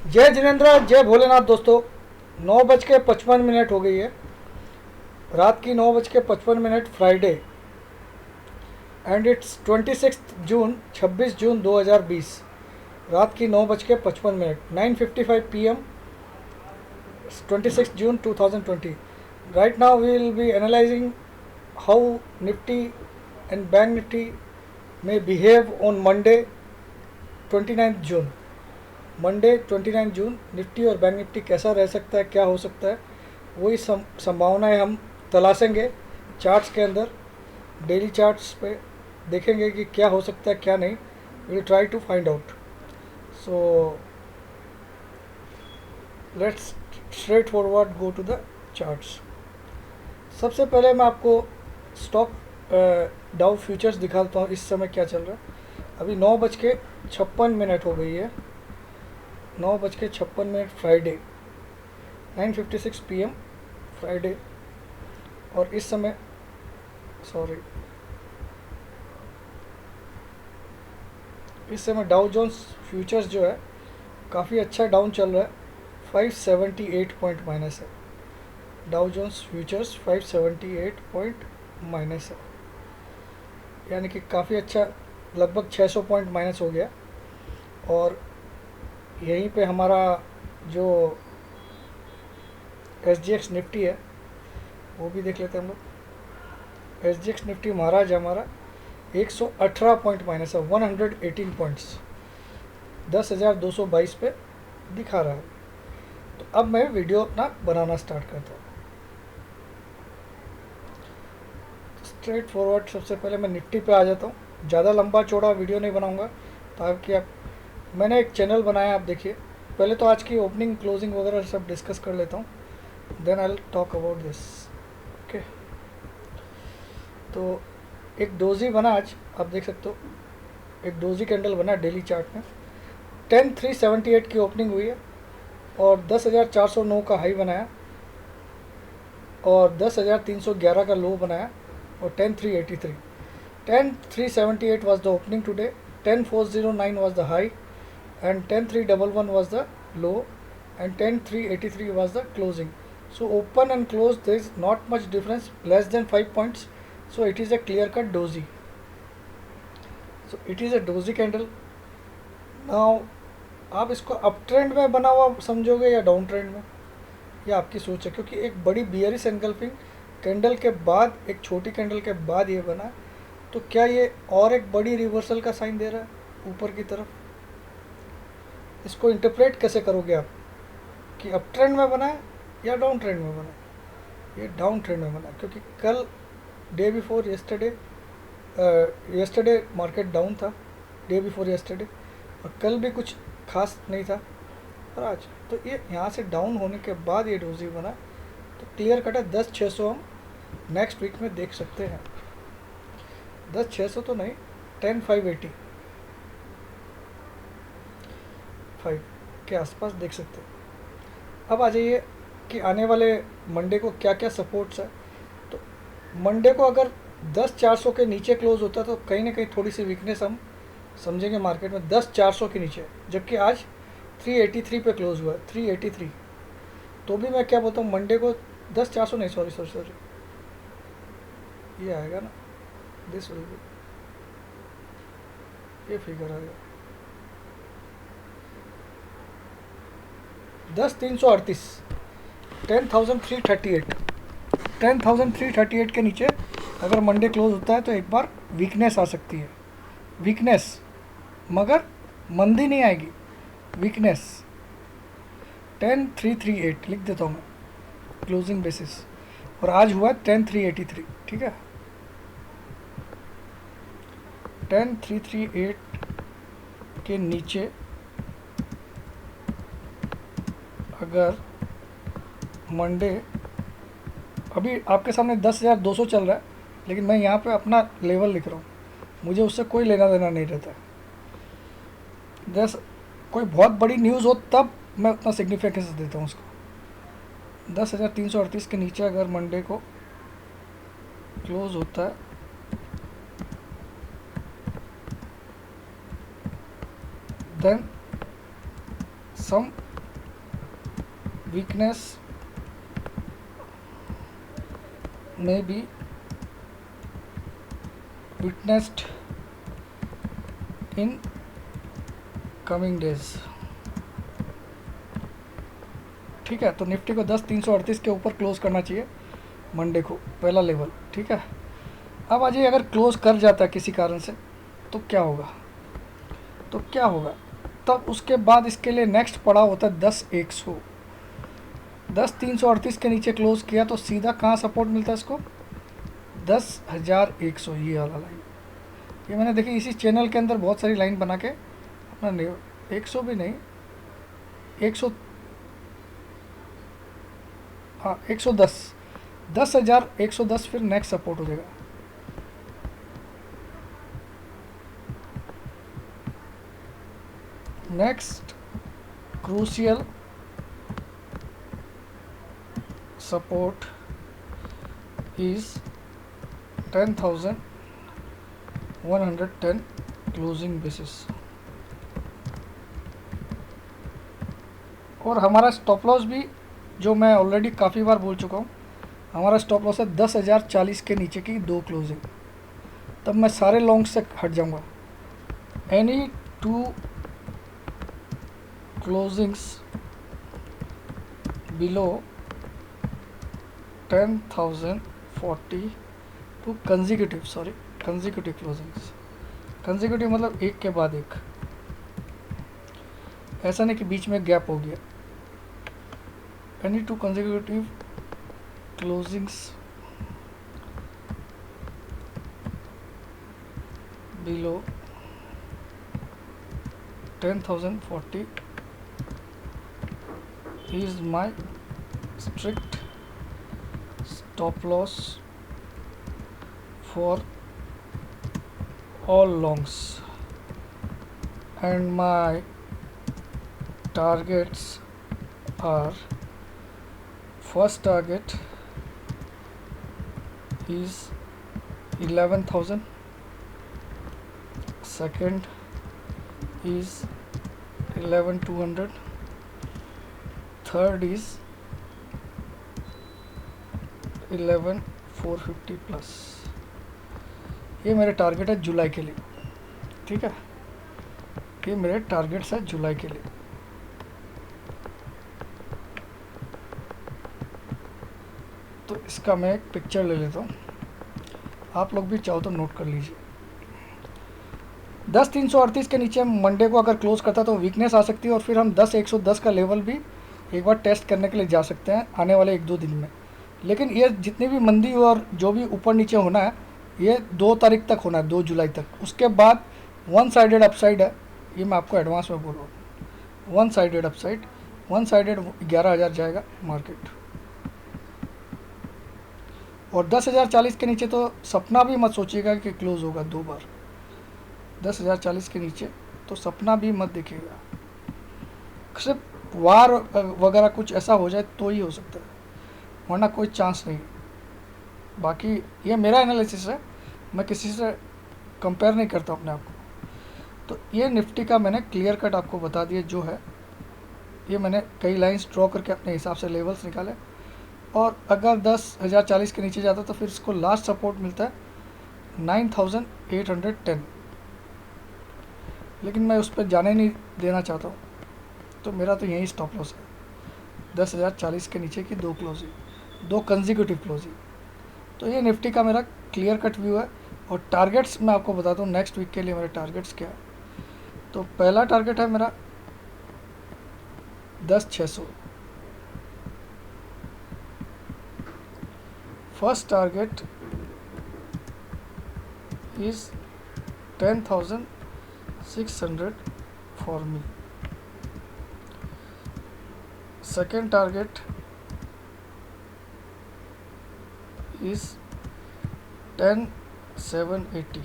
जय जिनेन्द्र, जय भोलेनाथ। दोस्तों 9:55 हो गई है। रात की 9:55 फ्राइडे, एंड इट्स 26 जून 26 जून 2020। रात की 9:55 9:55 PM, 26 June 2020। Right now we will be analyzing how Nifty and Bank Nifty may behave on Monday 29 June। Monday 29 June Nifty और बैंक निफ्टी कैसा रह सकता है, क्या हो सकता है, वही संभावनाएं हम तलाशेंगे चार्ट्स के अंदर। डेली चार्ट्स पे देखेंगे कि क्या हो सकता है क्या नहीं। Will try to find out. So let's straight forward go to the charts. सबसे पहले मैं आपको स्टॉक डाउ फ्यूचर्स दिखाता हूँ इस समय क्या चल रहा है। अभी 9:56 हो गई है। 9:56 फ्राइडे, 9:56 PM फ्राइडे। और इस समय इस समय डाउ जोन्स फ्यूचर्स जो है काफ़ी अच्छा डाउन चल रहा है। 578 पॉइंट माइनस है। Dow Jones futures 578 point minus है, यानी कि काफ़ी अच्छा, लगभग 600 पॉइंट माइनस हो गया। और यहीं पे हमारा जो SGX निफ्टी है वो भी देख लेते हैं हम लोग। SGX निफ्टी महाराज हमारा 118 पॉइंट माइनस है, 118 पॉइंट्स 10,222 पे दिखा रहा है। तो अब मैं वीडियो अपना बनाना स्टार्ट करता हूँ। स्ट्रेट फॉरवर्ड सबसे पहले मैं निफ्टी पे आ जाता हूँ। ज़्यादा लंबा चौड़ा वीडियो नहीं बनाऊँगा ताकि आप, मैंने एक चैनल बनाया, आप देखिए। पहले तो आज की ओपनिंग क्लोजिंग वगैरह सब डिस्कस कर लेता हूँ, then I will talk about this. Okay, तो एक डोजी बना आज, आप देख सकते हो। एक डोजी कैंडल बना डेली चार्ट में। 10,378 की ओपनिंग हुई है और 10,409 का हाई बनाया और 10,311 का लो बनाया और 10,383। 10,378 was the opening today, 10,409 was the high, and 10,311 was the low, and 10,383 was the closing. So open and close, there is not much difference, less than 5 points. So it is a clear cut doji. So it is a doji candle. Now आप इसको up trend में बना हुआ समझोगे या down trend में, ये आपकी सोच है। क्योंकि एक बड़ी बियरिश एनगल्फिंग कैंडल के बाद, एक छोटी कैंडल के बाद ये बना, तो क्या ये और एक बड़ी रिवर्सल का साइन दे रहा है ऊपर की तरफ? इसको इंटरप्रेट कैसे करोगे आप कि अप ट्रेंड में बना है या डाउन ट्रेंड में बना है? ये डाउन ट्रेंड में बना, क्योंकि कल day before yesterday market down था, डे बिफोर यस्टरडे, और कल भी कुछ खास नहीं था। और आज तो ये यहाँ से डाउन होने के बाद ये डोजी बना, तो क्लियर कट है 10,600 हम नेक्स्ट वीक में देख सकते हैं। 10,600 तो नहीं, 10,585 के आसपास देख सकते हैं। अब आ जाइए कि आने वाले मंडे को क्या क्या सपोर्ट्स है। तो मंडे को अगर 10,400 के नीचे क्लोज होता है तो कहीं ना कहीं थोड़ी सी वीकनेस हम समझेंगे मार्केट में, 10,400 के नीचे। जबकि आज 383 पे क्लोज हुआ है, 383। तो भी मैं क्या बोलता हूँ, मंडे को 10,400 नहीं, सॉरी, ये आएगा ना, दिस विल बी, ये फिगर आएगा 10,338, 10,338। 10,338 के नीचे अगर मंडे क्लोज होता है तो एक बार वीकनेस आ सकती है। वीकनेस, मगर मंदी नहीं आएगी, वीकनेस। 10,338 लिख देता हूँ मैं क्लोजिंग बेसिस, और आज हुआ 10,383, ठीक है। 10,338 के नीचे अगर मंडे, अभी आपके सामने 10,200 चल रहा है, लेकिन मैं यहाँ पे अपना लेवल लिख रहा हूँ, मुझे उससे कोई लेना देना नहीं रहता है। जैसे कोई बहुत बड़ी न्यूज़ हो तब मैं उतना सिग्निफिकेंस देता हूँ उसको। 10,338 के नीचे अगर मंडे को क्लोज होता है then some weakness may be witnessed in coming days। ठीक है, तो निफ्टी को 10,338 के ऊपर क्लोज करना चाहिए मंडे को, पहला लेवल। ठीक है, अब आज ये अगर क्लोज कर जाता है किसी कारण से तो क्या होगा, तब उसके बाद इसके लिए नेक्स्ट पड़ा होता है 10,100। 10,338 के नीचे क्लोज किया तो सीधा कहाँ सपोर्ट मिलता है इसको, 10,100, ये वाला लाइन। ये मैंने देखी इसी चैनल के अंदर बहुत सारी लाइन बना के अपना 100 भी नहीं, 100, हाँ 110, 10,110 फिर नेक्स्ट सपोर्ट हो जाएगा। Next crucial support is 10,110 closing basis. और हमारा स्टॉप लॉस भी, जो मैं ऑलरेडी काफ़ी बार बोल चुका हूँ, हमारा स्टॉप लॉस है 10,040 के नीचे की 2 क्लोजिंग, तब मैं सारे लॉन्ग से हट जाऊँगा। Any 2 closings below 10,040 to consecutive closings. Consecutive मतलब एक के बाद एक, ऐसा नहीं कि बीच में गैप हो गया। Any 2 consecutive closings below 10,040 is my strict stop loss for all longs, and my targets are, first target is 11,000, second is 11,200, third is 11,450 plus. ये मेरे टारगेट है जुलाई के लिए। ठीक है, ये मेरे टारगेट्स है जुलाई के लिए। तो इसका मैं एक पिक्चर ले लेता हूँ, आप लोग भी चाहो तो नोट कर लीजिए। 10,338 के नीचे मंडे को अगर क्लोज करता तो वीकनेस आ सकती है, और फिर हम 10,110 का लेवल भी एक बार टेस्ट करने के लिए जा सकते हैं आने वाले 1-2 दिन में। लेकिन ये जितनी भी मंदी और जो भी ऊपर नीचे होना है, ये 2 तारीख तक होना है, 2 जुलाई तक। उसके बाद वन साइडेड अपसाइड है, ये मैं आपको एडवांस में बोल रहा हूँ। One sided upside, one sided 11,000 जाएगा मार्केट। और 10,040 के नीचे तो सपना भी मत सोचिएगा कि क्लोज होगा 2 बार। 10,040 के नीचे तो सपना भी मत देखिएगा, सिर्फ वार वगैरह कुछ ऐसा हो जाए तो ही हो सकता है, वरना कोई चांस नहीं। बाकी ये मेरा एनालिसिस है, मैं किसी से कंपेयर नहीं करता अपने आप को। तो ये निफ्टी का मैंने क्लियर कट आपको बता दिया जो है। ये मैंने कई लाइंस ड्रॉ करके अपने हिसाब से लेवल्स निकाले, और अगर 10,040 के नीचे जाता तो फिर इसको लास्ट सपोर्ट मिलता है 9,810, लेकिन मैं उस पर जाने नहीं देना चाहता हूँ, तो मेरा तो यही स्टॉप लॉस है 10,040 के नीचे की 2 क्लोजिंग, 2 कंजिक्यूटिव क्लोजिंग। तो ये निफ्टी का मेरा क्लियर कट व्यू है। और टारगेट्स मैं आपको बताता हूँ नेक्स्ट वीक के लिए मेरे टारगेट्स क्या है। तो पहला टारगेट है मेरा 10,600, first target is 10,600 for me, second target is 10,780।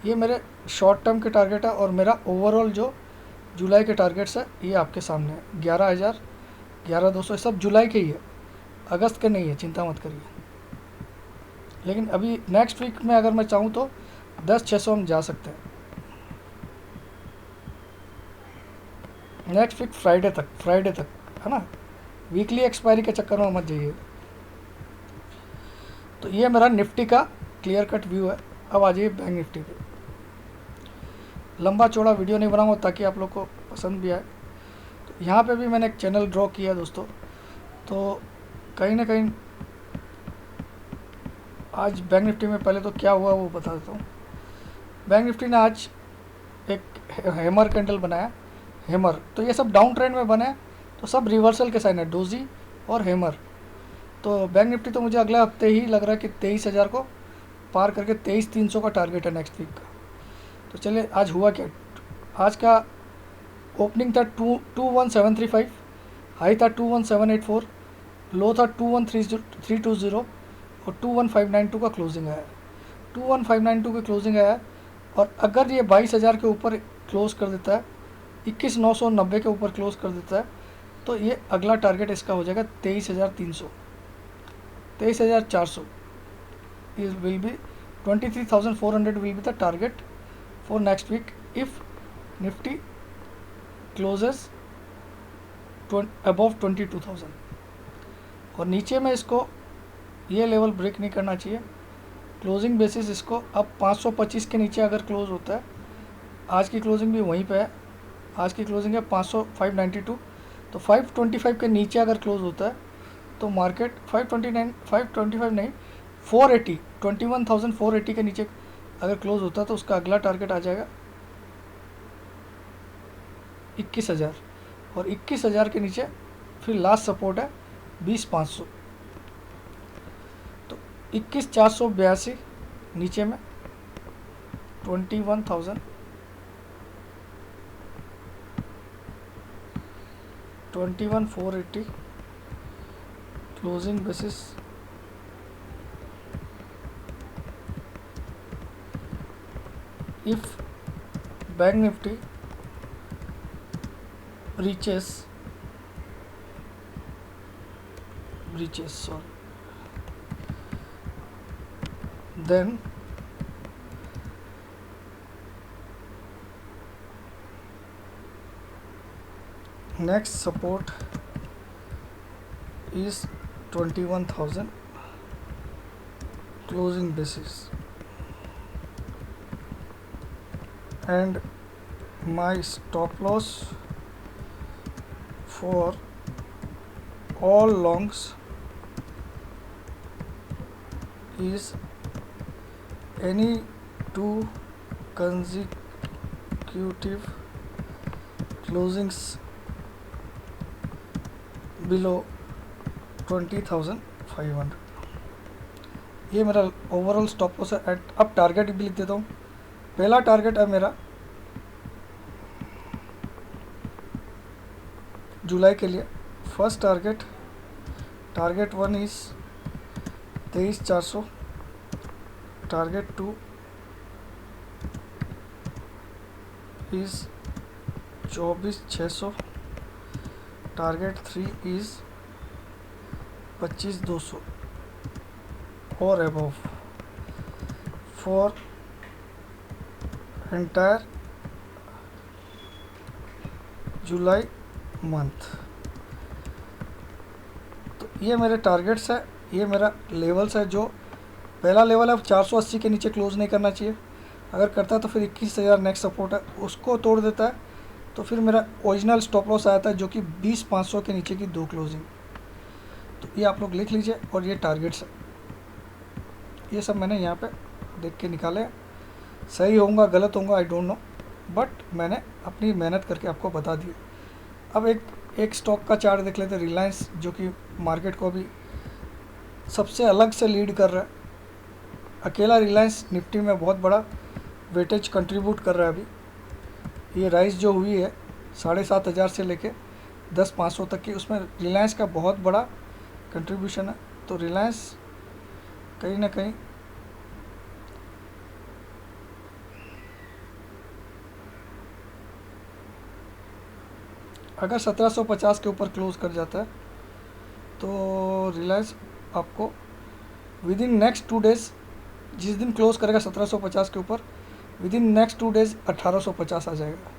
ये मेरे शॉर्ट टर्म के टारगेट है, और मेरा ओवरऑल जो जुलाई के टारगेट्स है ये आपके सामने है। 11,000, 11,200 सब जुलाई के ही है, अगस्त के नहीं है, चिंता मत करिए। लेकिन अभी नेक्स्ट वीक में अगर मैं चाहूँ तो 10,600 हम जा सकते हैं। नेक्स्ट वीक फ्राइडे तक है ना, वीकली एक्सपायरी के चक्कर में मत जाइए। तो ये मेरा निफ्टी का क्लियर कट व्यू है। अब आ जाइए बैंक निफ्टी पे। लंबा चौड़ा वीडियो नहीं बनाऊंगा ताकि आप लोग को पसंद भी आए। तो यहाँ पे भी मैंने एक चैनल ड्रॉ किया है दोस्तों। तो कहीं ना कहीं आज बैंक निफ्टी में पहले तो क्या हुआ वो बता देता हूँ। बैंक निफ्टी ने आज एक हैमर कैंडल बनाया, हैमर। तो ये सब डाउन ट्रेंड में बने, तो सब रिवर्सल के साइन है, डोजी और हैमर। तो बैंक निफ्टी तो मुझे अगले हफ्ते ही लग रहा है कि 23,000 को पार करके 23,300 का टारगेट है नेक्स्ट वीक का। तो चलिए आज हुआ क्या। आज का ओपनिंग था 21,735, हाई था 21,784, लो था 21,320 और 21,592 का क्लोजिंग आया। 21,592 की क्लोजिंग आया। और अगर ये 22,000 के ऊपर क्लोज कर देता है, 21,990 के ऊपर क्लोज कर देता है, तो ये अगला टारगेट इसका हो जाएगा 23,300, 23,400 is will be 23,400 will be the target for next week if Nifty closes above 22,000। और नीचे में इसको ये लेवल ब्रेक नहीं करना चाहिए। क्लोजिंग बेसिस इसको अब 525 के नीचे अगर क्लोज होता है, आज की क्लोजिंग भी वहीं पे है, आज की क्लोजिंग है 592, तो 525 के नीचे अगर क्लोज होता है तो मार्केट 525 नहीं 480, 21,480 के नीचे अगर क्लोज होता है तो उसका अगला टारगेट आ जाएगा 21,000। और 21,000 के नीचे फिर लास्ट सपोर्ट है 20,500। तो 21,482 नीचे में 21,480 closing basis if bank nifty breaches then next support is 21,000 closing basis, and my stop loss for all longs is any two consecutive closings below 20,500। ये मेरा ओवरऑल स्टॉप लॉस है। अब टारगेट भी लिख देता हूँ। पहला टारगेट है मेरा जुलाई के लिए। First target 1 is 23,400, target 2 is 24,600, target 3 is 25,200 और above for entire July month. तो ये मेरे टारगेट्स है, ये मेरा लेवल्स है। जो पहला लेवल है 480 के नीचे क्लोज नहीं करना चाहिए, अगर करता है तो फिर 21,000 नेक्स्ट सपोर्ट है, उसको तोड़ देता है तो फिर मेरा ओरिजिनल स्टॉप लॉस आया था जो कि 20,500 के नीचे की 2 क्लोजिंग। तो ये आप लोग लिख लीजिए। और ये टारगेट्स है, ये सब मैंने यहाँ पे देख के निकाले। सही होगा गलत होगा आई डोंट नो, बट मैंने अपनी मेहनत करके आपको बता दी। अब एक स्टॉक का चार्ट देख लेते हैं, रिलायंस, जो कि मार्केट को अभी सबसे अलग से लीड कर रहा है। अकेला रिलायंस निफ्टी में बहुत बड़ा वेटेज कंट्रीब्यूट कर रहा है। अभी ये राइस जो हुई है 7,500 से लेके 10,500 तक की, उसमें रिलायंस का बहुत बड़ा कंट्रीब्यूशन है। तो रिलायंस कहीं ना कहीं अगर 1750 के ऊपर क्लोज कर जाता है तो रिलायंस आपको विद इन नेक्स्ट 2 डेज़, जिस दिन क्लोज करेगा 1750 के ऊपर, विद इन नेक्स्ट 2 डेज़ 1850 आ जाएगा।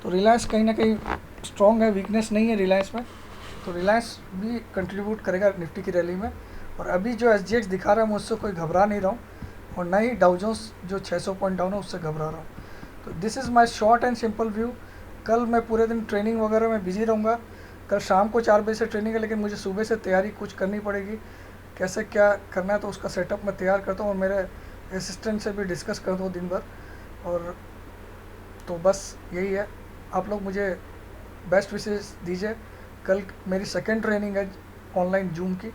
तो रिलायंस कहीं ना कहीं स्ट्रॉन्ग है, वीकनेस नहीं है रिलायंस में। तो रिलायंस भी कंट्रीब्यूट करेगा निफ्टी की रैली में। और अभी जो SGX दिखा रहा है मैं उससे कोई घबरा नहीं रहा हूँ, और ना ही डाउ जोन्स जो 600 पॉइंट डाउन है उससे घबरा रहा हूँ। तो this is my short and simple view. कल मैं पूरे दिन ट्रेनिंग वगैरह में बिजी रहूँगा। कल शाम को 4 बजे से ट्रेनिंग है, लेकिन मुझे सुबह से तैयारी कुछ करनी पड़ेगी, कैसे क्या करना है तो उसका सेटअप मैं तैयार करता हूँ और मेरे असिस्टेंट से भी डिस्कस करता हूँ दिन भर। और तो बस यही है, आप लोग मुझे बेस्ट विशेस दीजिए। कल मेरी सेकंड ट्रेनिंग है ऑनलाइन जूम की।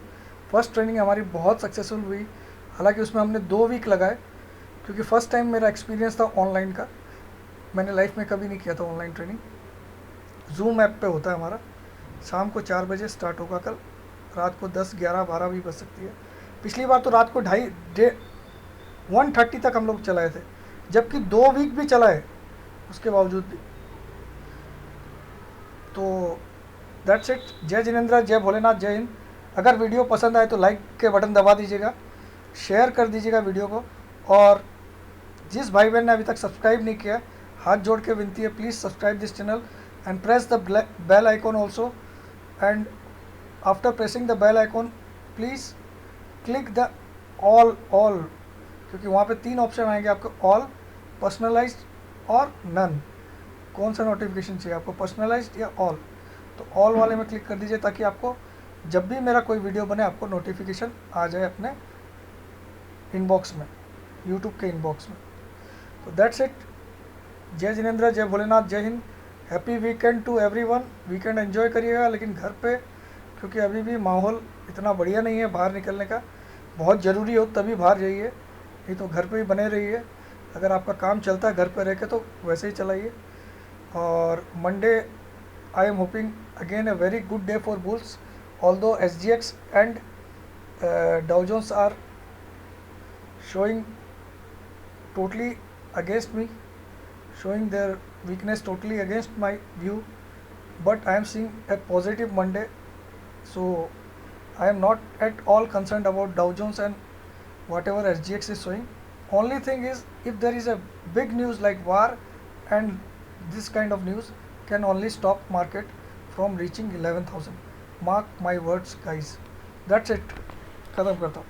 फर्स्ट ट्रेनिंग हमारी बहुत सक्सेसफुल हुई, हालांकि उसमें हमने 2 वीक लगाए, क्योंकि फ़र्स्ट टाइम मेरा एक्सपीरियंस था ऑनलाइन का। मैंने लाइफ में कभी नहीं किया था ऑनलाइन ट्रेनिंग। जूम ऐप पे होता है हमारा, शाम को 4 बजे स्टार्ट होगा कल, रात को 10, 11, 12 भी बज सकती है। पिछली बार तो रात को 1:30 तक हम लोग चलाए थे, जबकि 2 वीक भी चलाए उसके बावजूद भी। तो दैट्स इट। जय जिनेंद्र, जय भोलेनाथ, जय हिंद। अगर वीडियो पसंद आए तो लाइक के बटन दबा दीजिएगा, शेयर कर दीजिएगा वीडियो को, और जिस भाई बहन ने अभी तक सब्सक्राइब नहीं किया, हाथ जोड़ के विनती है, please subscribe this channel and press the bell icon also. And after pressing the bell icon please click the all, क्योंकि वहाँ पे 3 ऑप्शन आएंगे आपको, ऑल, पर्सनलाइज्ड और नन। कौन सा नोटिफिकेशन चाहिए आपको, पर्सनलाइज्ड या ऑल? तो ऑल वाले में क्लिक कर दीजिए, ताकि आपको जब भी मेरा कोई वीडियो बने आपको नोटिफिकेशन आ जाए अपने इनबॉक्स में, यूट्यूब के इनबॉक्स में। तो दैट्स इट। जय जिनेंद्र, जय भोलेनाथ, जय Hind. Happy weekend to everyone. Weekend enjoy करिएगा, लेकिन घर पे, क्योंकि अभी भी माहौल इतना बढ़िया नहीं है बाहर निकलने का। बहुत ज़रूरी हो तभी बाहर जाइए, नहीं तो घर पे ही बने रहिए। अगर आपका काम चलता है घर पे रह के तो वैसे ही चलाइए। और Monday I am hoping again a very good day for bulls, although SGX and Dow Jones are showing totally against me, showing their weakness totally against my view, but I am seeing a positive Monday, so I am not at all concerned about Dow Jones and whatever SGX is showing. Only thing is, if there is a big news like war, and this kind of news can only stop market from reaching 11,000. Mark my words guys. That's it, खत्म करता हूँ।